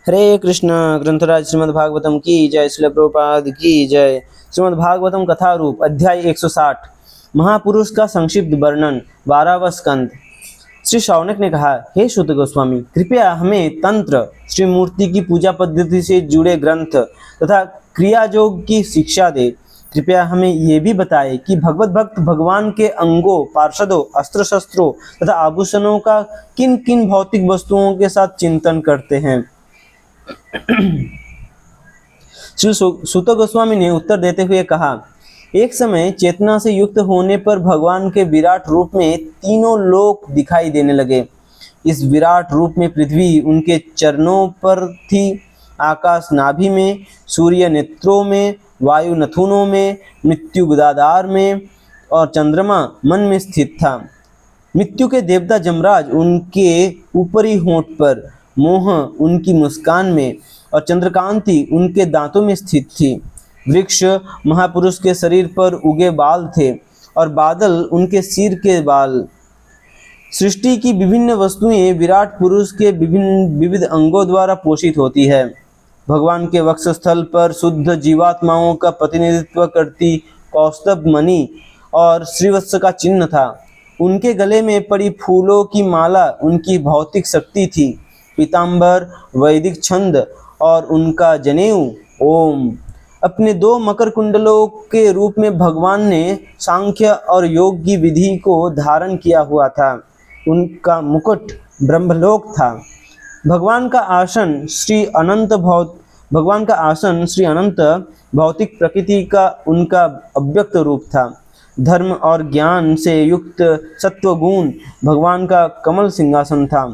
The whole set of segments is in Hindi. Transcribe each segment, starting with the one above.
हरे कृष्ण। ग्रंथराज श्रीमद् भागवतम की जय। श्रील प्रभुपाद की जय। श्रीमद् भागवतम कथा रूप अध्याय 160 महापुरुष का संक्षिप्त वर्णन 12वां स्कंद। श्री शौनक ने कहा, हे शुत गोस्वामी, कृपया हमें तंत्र, श्री मूर्ति की पूजा पद्धति से जुड़े ग्रंथ तथा क्रियायोग की शिक्षा दे। कृपया हमें ये भी बताए कि भगवत भक्त भगवान के अंगों, पार्षदों, अस्त्र शस्त्रों तथा आभूषणों का किन किन भौतिक वस्तुओं के साथ चिंतन करते हैं। श्री सुत गोस्वामी ने उत्तर देते हुए कहा, एक समय चेतना से युक्त होने पर भगवान के विराट रूप में तीनों लोक दिखाई देने लगे। इस विराट रूप में पृथ्वी उनके चरणों पर थी, आकाश नाभि में, सूर्य नेत्रों में, वायु नथुनों में, मृत्यु गुदाधार में और चंद्रमा मन में स्थित था। मृत्यु के देवता जमराज उनके ऊपरी होंठ पर, मोह उनकी मुस्कान में और चंद्रकांति उनके दांतों में स्थित थी। वृक्ष महापुरुष के शरीर पर उगे बाल थे और बादल उनके सिर के बाल। सृष्टि की विभिन्न वस्तुएं विराट पुरुष के विविध अंगों द्वारा पोषित होती है। भगवान के वक्षस्थल पर शुद्ध जीवात्माओं का प्रतिनिधित्व करती कौस्तभ मणि और श्रीवत्स का चिन्ह था। उनके गले में पड़ी फूलों की माला उनकी भौतिक शक्ति थी। पीताम्बर वैदिक छंद और उनका जनेऊ ओम। अपने 2 मकर कुंडलों के रूप में भगवान ने सांख्य और योग की विधि को धारण किया हुआ था। उनका मुकुट ब्रह्मलोक था। भगवान का आसन श्री अनंत भौतिक प्रकृति का उनका अव्यक्त रूप था। धर्म और ज्ञान से युक्त सत्वगुण भगवान का कमल सिंहासन था।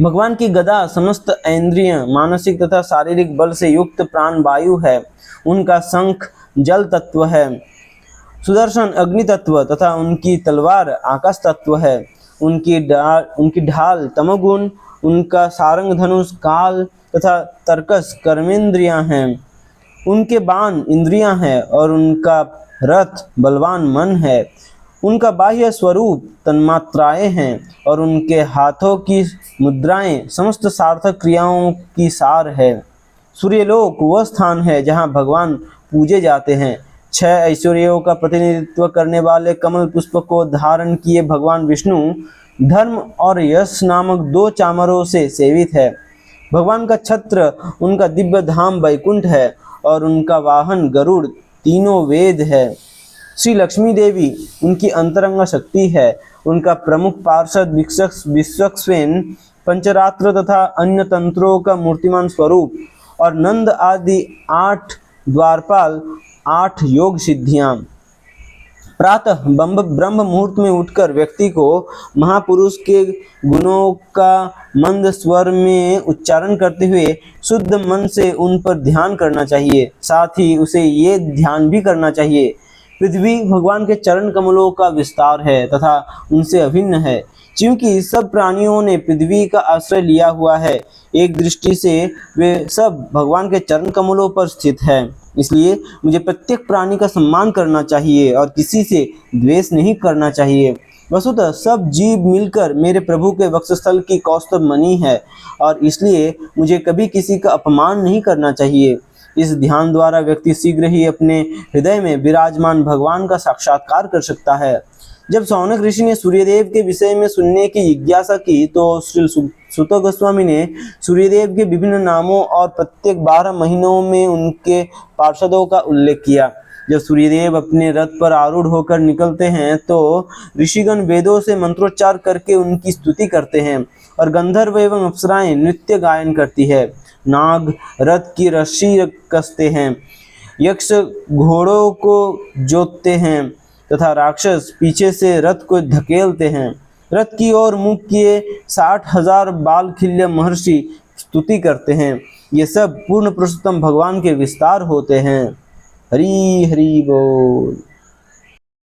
भगवान की गदा समस्त इंद्रिय, मानसिक तथा शारीरिक बल से युक्त प्राण वायु है। उनका शंख जल तत्व है, सुदर्शन अग्नि तत्व तथा उनकी तलवार आकाश तत्व है। उनकी ढाल तमोगुण, उनका सारंग धनुष काल तथा तर्कस कर्मेंद्रियां हैं। उनके बाण इंद्रियां हैं और उनका रथ बलवान मन है। उनका बाह्य स्वरूप तन्मात्राएं हैं और उनके हाथों की मुद्राएं समस्त सार्थक क्रियाओं की सार है। सूर्यलोक वह स्थान है जहां भगवान पूजे जाते हैं। 6 ऐश्वर्यों का प्रतिनिधित्व करने वाले कमल पुष्प को धारण किए भगवान विष्णु धर्म और यश नामक 2 चामरों से सेवित है। भगवान का छत्र उनका दिव्य धाम वैकुंठ है और उनका वाहन गरुड़ तीनों वेद है। श्री लक्ष्मी देवी उनकी अंतरंग शक्ति है। उनका प्रमुख पार्षद विश्वक्सेन पंचरात्र तथा अन्य तंत्रों का मूर्तिमान स्वरूप और नंद आदि 8 द्वारपाल 8 योग सिद्धियां। प्रातः ब्रह्म मुहूर्त में उठकर व्यक्ति को महापुरुष के गुणों का मंद स्वर में उच्चारण करते हुए शुद्ध मन से उन पर ध्यान करना चाहिए। साथ ही उसे ये ध्यान भी करना चाहिए, पृथ्वी भगवान के चरण कमलों का विस्तार है तथा उनसे अभिन्न है। क्योंकि सब प्राणियों ने पृथ्वी का आश्रय लिया हुआ है, एक दृष्टि से वे सब भगवान के चरण कमलों पर स्थित है। इसलिए मुझे प्रत्येक प्राणी का सम्मान करना चाहिए और किसी से द्वेष नहीं करना चाहिए। वस्तुतः सब जीव मिलकर मेरे प्रभु के वक्षस्थल की कौस्तभ मणि है और इसलिए मुझे कभी किसी का अपमान नहीं करना चाहिए। इस ध्यान द्वारा व्यक्ति शीघ्र ही अपने हृदय में विराजमान भगवान का साक्षात्कार कर सकता है। जब शौनक ऋषि ने सूर्यदेव के विषय में सुनने की जिज्ञासा की तो श्री सुत गोस्वामी ने सूर्यदेव के विभिन्न नामों और प्रत्येक 12 महीनों में उनके पार्षदों का उल्लेख किया। जब सूर्यदेव अपने रथ पर आरूढ़ होकर निकलते हैं तो ऋषिगण वेदों से मंत्रोच्चार करके उनकी स्तुति करते हैं और गंधर्व एवं अप्सराएं नृत्य गायन करती है। नाग रथ की रस्सी कसते हैं, यक्ष घोड़ों को जोतते हैं तथा राक्षस पीछे से रथ को धकेलते हैं। रथ की ओर मुख किए 60,000 बालखिल्य महर्षि स्तुति करते हैं। ये सब पूर्ण पुरुषोत्तम भगवान के विस्तार होते हैं। हरि हरि बोल।